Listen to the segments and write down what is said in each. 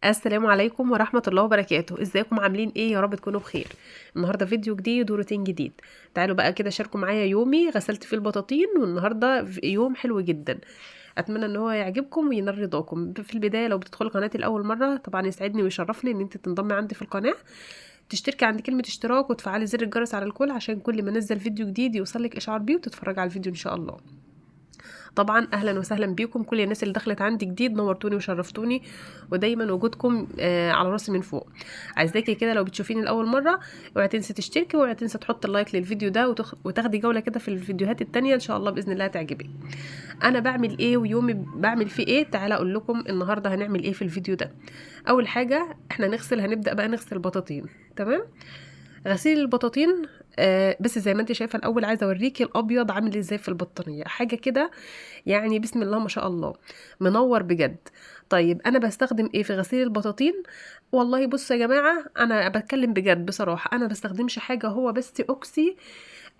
السلام عليكم ورحمة الله وبركاته. ازيكم عاملين ايه؟ يا رب تكونوا بخير. النهارده فيديو جديد وروتين جديد. تعالوا بقى كده شاركوا معايا يومي غسلت فيه البطاطين، والنهارده يوم حلو جدا. اتمنى ان هو يعجبكم وينال رضاكم. في البدايه لو بتدخلوا قناتي لاول مره طبعا يسعدني ويشرفني ان انت تنضمي عندي في القناه، تشتركي عند كلمه اشتراك وتفعلي زر الجرس على الكل عشان كل ما انزل فيديو جديد يوصلك اشعار بيه وتتفرجي على الفيديو ان شاء الله. طبعا اهلا وسهلا بيكم كل الناس اللي دخلت عندي جديد، نورتوني وشرفتوني ودايما وجودكم على راسي من فوق. عايزاكي كده لو بتشوفيني لاول مره اوعي تنسي تشتركي واوعي تنسي تحط اللايك للفيديو ده وتاخدي جوله كده في الفيديوهات التانية ان شاء الله باذن الله تعجبك. انا بعمل ايه ويومي بعمل فيه ايه؟ تعالى اقول لكم النهارده هنعمل ايه في الفيديو ده. اول حاجه احنا هنبدا بقى نغسل البطاطين. تمام، غسيل البطاطين. بس زي ما انت شايفه الاول عايزه اوريكي الابيض عامل ازاي في البطانيه، حاجه كده يعني بسم الله ما شاء الله، منور بجد. طيب انا بستخدم ايه في غسيل البطاطين؟ والله بصوا يا جماعه انا بتكلم بجد بصراحه، انا بستخدمش حاجه هو بس اوكسي،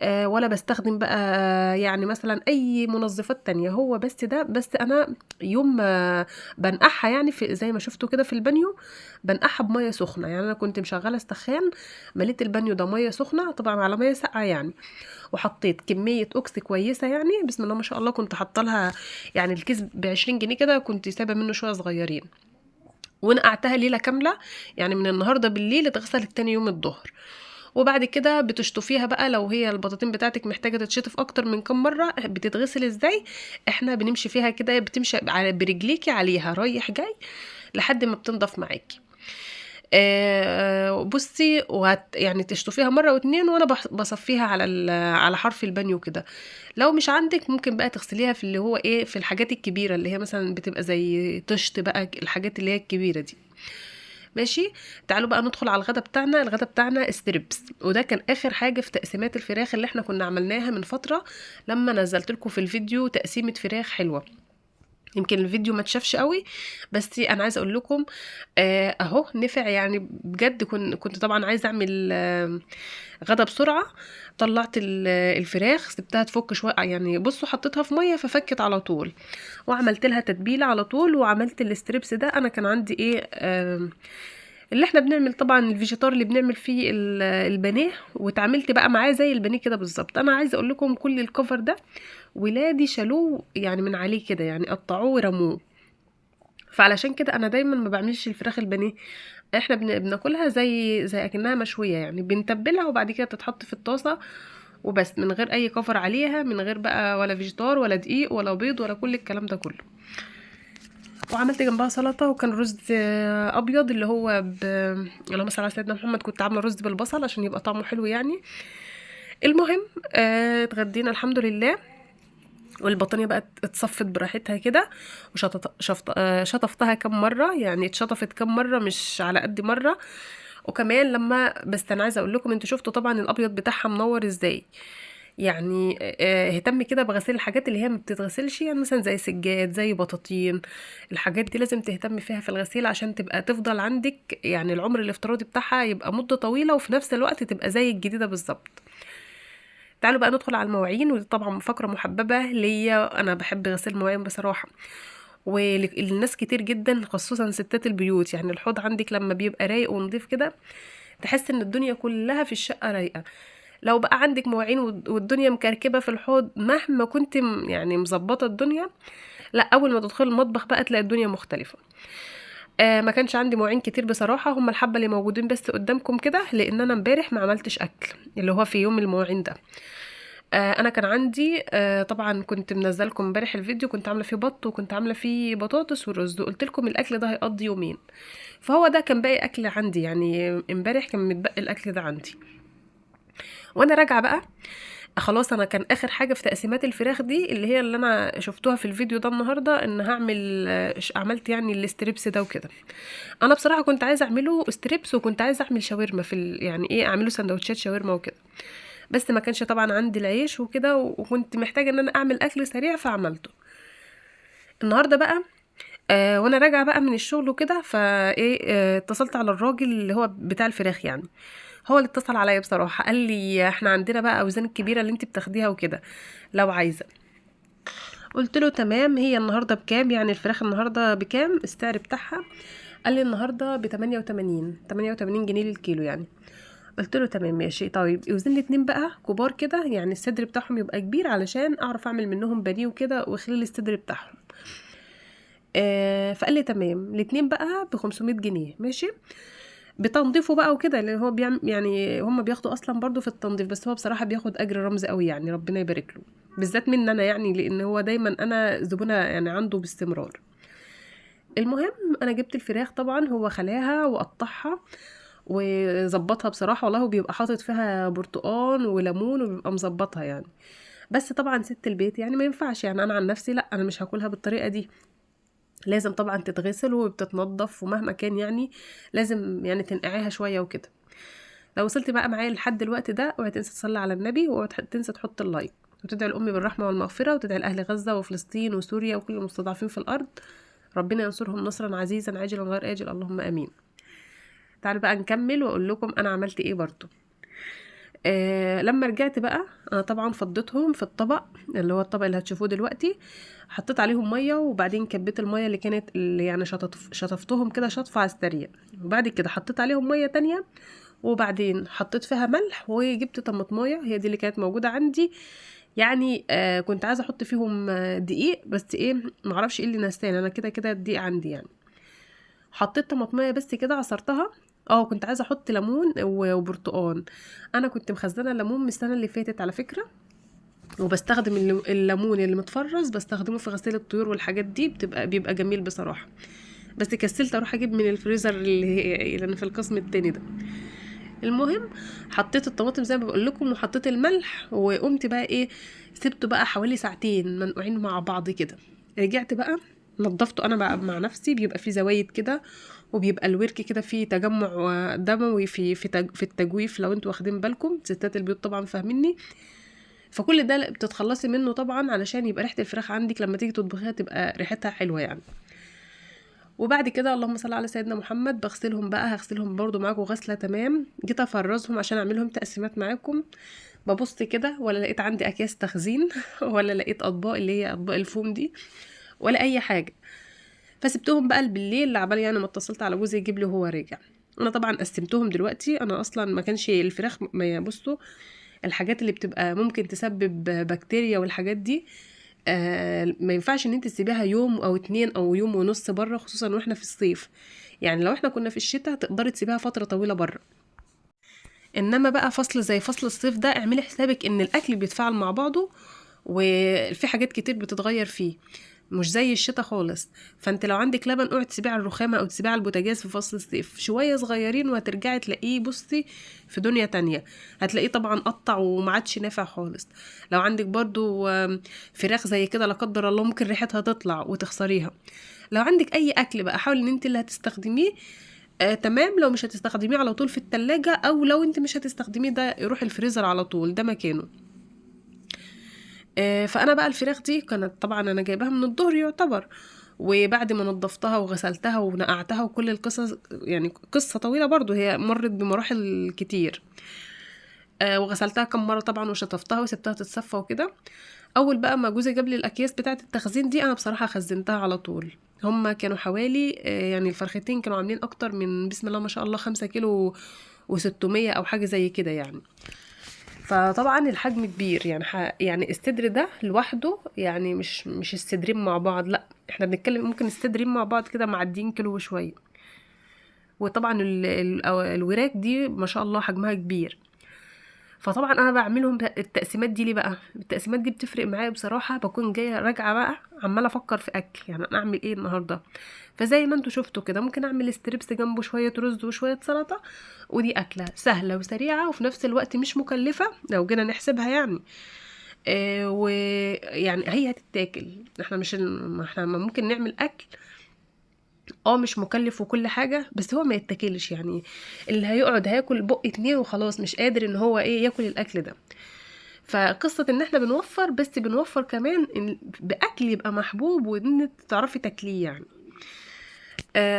ولا بستخدم بقى يعني مثلا اي منظفات تانية، هو بس ده بس. انا يوم ما بنقعها يعني في زي ما شفتوا كده في البانيو بنقعها بميه سخنه، يعني انا كنت مشغله السخان، مليت البانيو ده ميه سخنه طبعا على ميه ساقعه يعني، وحطيت كميه اوكس كويسه يعني بسم الله ما شاء الله. كنت حاطه لها يعني الكيس ب20 جنيه كده، كنت سايبه منه شويه صغيرين ونقعتها ليله كامله، يعني من النهارده بالليل اتغسلت تاني يوم الظهر. وبعد كده بتشطفيها بقى لو هي البطاطين بتاعتك محتاجه تتشطف اكتر من كم مره. بتتغسل ازاي؟ احنا بنمشي فيها كده، بتمشي برجليكي عليها رايح جاي لحد ما بتنضف معاكي. بصي يعني تشطفيها مره واتنين، وانا بصفيها على حرف البانيو كده. لو مش عندك ممكن بقى تغسليها في اللي هو ايه، في الحاجات الكبيره اللي هي مثلا بتبقى زي طشت بقى، الحاجات اللي هي الكبيره دي. ماشي، تعالوا بقى ندخل على الغدا بتاعنا ستريبس، وده كان اخر حاجه في تقسيمات الفراخ اللي احنا كنا عملناها من فتره، لما نزلت لكم في الفيديو تقسيمه فراخ حلوه. يمكن الفيديو ما تشافش قوي، بس انا عايزه اقول لكم اهو نفع يعني بجد. كنت طبعا عايزه اعمل غدا بسرعه. طلعت الفراخ سبتها تفك شويه يعني، بصوا حطيتها في ميه ففكت على طول، وعملت لها تتبيله على طول وعملت الستريبس ده. انا كان عندي ايه اللي احنا بنعمل طبعا الفيجيتار اللي بنعمل فيه البانيه، واتعاملت بقى معاه زي البانيه كده بالظبط. انا عايزه اقول لكم كل الكفر ده ولادي شالوه يعني من عليه كده، يعني قطعوه ورموه. فعلشان كده انا دايما ما بعملش الفراخ البانيه، احنا بناكلها زي اكنها مشويه يعني، بنتبلها وبعد كده تتحط في الطاسه وبس، من غير اي كفر عليها، من غير بقى ولا فيجيتار ولا دقيق ولا بيض ولا كل الكلام ده كله. وعملت جنبها سلطه، وكان رز ابيض اللي هو اللهم صل على سيدنا محمد، كنت عامله رز بالبصل عشان يبقى طعمه حلو يعني. المهم اتغدينا الحمد لله، والبطانيه بقى اتصفت براحتها كده، شطفتها كم مره يعني، اتشطفت كم مره مش على قد مره. وكمان لما بس انا عايزه اقول لكم، انتوا شفتوا طبعا الابيض بتاعها منور ازاي يعني. اهتمي كده بغسيل الحاجات اللي هي ما بتتغسلش، يعني مثلا زي سجاد زي بطاطين، الحاجات دي لازم تهتمي فيها في الغسيل عشان تبقى تفضل عندك يعني العمر الافتراضي بتاعها يبقى مدة طويلة، وفي نفس الوقت تبقى زي الجديدة بالظبط. تعالوا بقى ندخل على المواعين، ودي طبعا فقرة محببة ليا، انا بحب غسيل المواعين بصراحة، وللناس كتير جدا خصوصا ستات البيوت. يعني الحوض عندك لما بيبقى رايق ونضيف كده تحس ان الدنيا كلها في الشقة رايقة. لو بقى عندك مواعين والدنيا مكركبة في الحوض مهما كنت يعني مظبطة الدنيا، لا اول ما تدخل المطبخ بقى تلاقي الدنيا مختلفة. ما كانش عندي مواعين كتير بصراحة، هم الحبة اللي موجودين بس قدامكم كده، لان انا امبارح ما عملتش اكل اللي هو في يوم المواعين ده. انا كان عندي طبعا كنت منزله لكم امبارح الفيديو، كنت عامله فيه بط وكنت عامله فيه بطاطس ورز، وقلت لكم الاكل ده هيقضي يومين، فهو ده كان باقي اكل عندي يعني، امبارح كان متبقي الاكل ده عندي. وانا راجعه بقى خلاص، انا كان اخر حاجه في تقسيمات الفراخ دي اللي هي اللي انا شفتوها في الفيديو ده النهارده، ان هعمل عملت يعني الستريبس ده وكده. انا بصراحه كنت عايزه اعمله ستريبس، وكنت عايزه اعمل شاورما يعني ايه، اعمله سندوتشات شاورما وكده. بس ما كانش طبعا عندي العيش وكده، وكنت محتاجه ان انا اعمل اكل سريع فعملته. النهارده بقى وانا راجعه بقى من الشغل وكده، فايه اتصلت على الراجل اللي هو بتاع الفراخ يعني. هو اللي اتصل عليا بصراحه، قال لي احنا عندنا بقى اوزان الكبيره اللي انت بتاخديها وكده لو عايزه. قلت له تمام. هي النهارده بكام يعني الفراخ النهارده بكام السعر بتاعها؟ قال لي النهارده ب 88 جنيه للكيلو يعني. قلت له تمام ماشي. طيب اوزن لي 2 بقى كبار كده، يعني الصدر بتاعهم يبقى كبير علشان اعرف اعمل منهم بانيه وكده واخلي الصدر بتاعهم. فقال لي تمام. الاتنين بقى ب 500 جنيه ماشي، بتنظيفه بقى وكده، لان هو بيعمل يعني هم بياخدوا اصلا برضو في التنظيف، بس هو بصراحه بياخد اجر رمزي قوي يعني، ربنا يبارك له. بالذات مني انا يعني، لان هو دايما انا زبونه يعني عنده باستمرار. المهم انا جبت الفراخ طبعا، هو خلاها وقطعها وظبطها بصراحه والله، وبيبقى حاطط فيها برتقان وليمون وبيبقى مظبطها يعني. بس طبعا ست البيت يعني ما ينفعش، يعني انا عن نفسي لا، انا مش هاكلها بالطريقه دي. لازم طبعا تتغسل وبتتنضف، ومهما كان يعني لازم يعني تنقعيها شويه وكده. لو وصلتي بقى معايا لحد الوقت ده، اوعي تنسي تصلي على النبي، واوعي تنسي تحط اللايك، وتدعي الأم بالرحمة والمغفرة، وتدعي لأهل غزة وفلسطين وسوريا وكل المستضعفين في الأرض، ربنا ينصرهم نصرا عزيزا عاجلا غير آجل، اللهم آمين. تعالوا بقى نكمل وأقول لكم أنا عملت إيه برضو. لما رجعت بقى أنا طبعا فضيتهم في الطبق، اللي هو الطبق اللي هتشوفوه دلوقتي. حطيت عليهم مية، وبعدين كبيت المية اللي كانت اللي يعني شطفتهم كده شطفة على السريع، وبعد كده حطيت عليهم مية تانية، وبعدين حطيت فيها ملح، وجبت طماطمايه هي دي اللي كانت موجوده عندي يعني. كنت عايزه احط فيهم دقيق، بس ايه معرفش ايه اللي نساني، انا كده كده الدقيق عندي يعني. حطيت طماطمايه بس كده عصرتها. كنت عايزه احط ليمون وبرتقان. انا كنت مخزنه الليمون من السنه اللي فاتت على فكره، وبستخدم الليمون اللي متفرز بستخدمه في غسيل الطيور والحاجات دي، بيبقى جميل بصراحه. بس كسلت اروح اجيب من الفريزر اللي انا في القسم التاني ده. المهم حطيت الطماطم زي ما بقول لكم، وحطيت الملح، وقمت بقى ايه، سبته بقى حوالي ساعتين منقوعين مع بعض كده. رجعت بقى نضفته انا بقى مع نفسي، بيبقى فيه زوايد كده، وبيبقى الورك كده فيه تجمع دموي في التجويف، لو انتوا واخدين بالكم ستات البيوت طبعا فاهميني. فكل ده بتتخلصي منه طبعا علشان يبقى ريحه الفراخ عندك لما تيجي تطبخيها تبقى ريحتها حلوه يعني. وبعد كده اللهم صل على سيدنا محمد بغسلهم بقى، هغسلهم برضو معاكم غسله تمام. جيت افرزهم عشان اعملهم تقسيمات معاكم، ببص كده ولا لقيت عندي اكياس تخزين ولا لقيت اطباق اللي هي اطباق الفوم دي، ولا اي حاجه. فسبتهم بقى بالليل عبال يعني ما اتصلت على جوزي يجيب لي وهو راجع. انا طبعا قسمتهم دلوقتي، انا اصلا ما كانش الفراخ ما بصوا، الحاجات اللي بتبقى ممكن تسبب بكتيريا والحاجات دي ما ينفعش ان انت تسيبيها يوم او 2 او يوم ونص بره، خصوصا واحنا في الصيف. يعني لو احنا كنا في الشتاء تقدري تسيبيها فترة طويلة بره، انما بقى فصل زي فصل الصيف ده اعملي حسابك ان الاكل بيتفاعل مع بعضه، وفي حاجات كتير بتتغير فيه، مش زي الشتاء خالص. فانت لو عندك لبن اوعي تسيبيه على الرخامه او تسيبيه على البوتاجاز في فصل الصيف شويه صغيرين، وهترجعي تلاقيه بصي في دنيا تانية. هتلاقيه طبعا قطع وما عادش نافع خالص. لو عندك برضو فراخ زي كده لا قدر الله ممكن ريحتها تطلع وتخسريها. لو عندك اي اكل بقى حاولي ان انت اللي هتستخدميه تمام، لو مش هتستخدميه على طول في التلاجة، او لو انت مش هتستخدميه ده يروح الفريزر على طول، ده مكانه. فانا بقى الفراخ دي كانت طبعا انا جايباها من الظهر يعتبر، وبعد ما نضفتها وغسلتها ونقعتها وكل القصص يعني قصة طويلة برضو، هي مرت بمراحل كتير. وغسلتها كم مرة طبعا وشطفتها وسبتها تتصفى وكده. اول بقى ما جوزي جاب لي الاكياس بتاعه التخزين دي، انا بصراحة خزنتها على طول. هما كانوا حوالي يعني الفرختين كانوا عاملين اكتر من بسم الله ما شاء الله 5 كيلو و600 او حاجة زي كده يعني. فطبعا الحجم كبير يعني يعني الصدر ده لوحده يعني مش الصدرين مع بعض، لا احنا بنتكلم ممكن الصدرين مع بعض كده معديين كيلو وشويه. وطبعا الوراك دي ما شاء الله حجمها كبير. فطبعا انا بعملهم التقسيمات دي ليه بقى، التقسيمات دي بتفرق معايا بصراحه، بكون جايه راجعه بقى عماله افكر في اكل يعني انا اعمل ايه النهارده. فزي ما انتوا شفتوا كده ممكن اعمل ستريبس جنبه شويه رز وشويه سلطه، ودي اكله سهله وسريعه وفي نفس الوقت مش مكلفه لو جينا نحسبها يعني. ويعني هي هتتاكل، احنا مش ما احنا ممكن نعمل اكل مش مكلف وكل حاجة، بس هو ما يتاكلش يعني، اللي هيقعد هياكل بق 2 وخلاص، مش قادر ان هو ياكل الاكل ده. فقصة ان احنا بنوفر، بس بنوفر كمان باكل يبقى محبوب وان تعرفي تاكليه يعني.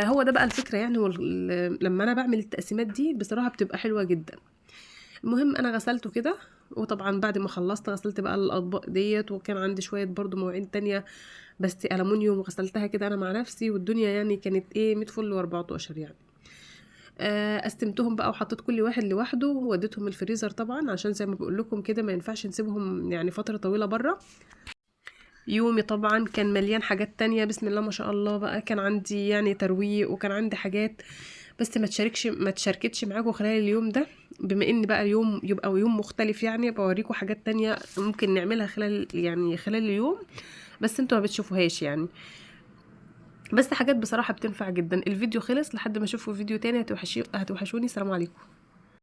هو ده بقى الفكرة يعني. لما انا بعمل التقسيمات دي بصراحة بتبقى حلوة جدا. المهم انا غسلته كده، وطبعا بعد ما خلصت غسلت بقى الاطباق ديت، وكان عندي شويه برضو مواعين تانية بس ألمونيوم، غسلتها كده انا مع نفسي، والدنيا يعني كانت 100 فل و14 يعني. قسمتهم بقى وحطيت كل واحد لوحده، ووديتهم الفريزر طبعا، عشان زي ما بقول لكم كده ما ينفعش نسيبهم يعني فتره طويله بره. يومي طبعا كان مليان حاجات تانية، بسم الله ما شاء الله بقى، كان عندي يعني ترويق وكان عندي حاجات، بس ما تشاركتش معاكم خلال اليوم ده، بما ان بقى اليوم يبقى يوم مختلف يعني، بوريكم حاجات تانية ممكن نعملها خلال اليوم، بس انتوا ما بتشوفوهاش يعني. بس حاجات بصراحة بتنفع جدا. الفيديو خلص، لحد ما اشوفوا فيديو تاني هتوحشوني. السلام عليكم.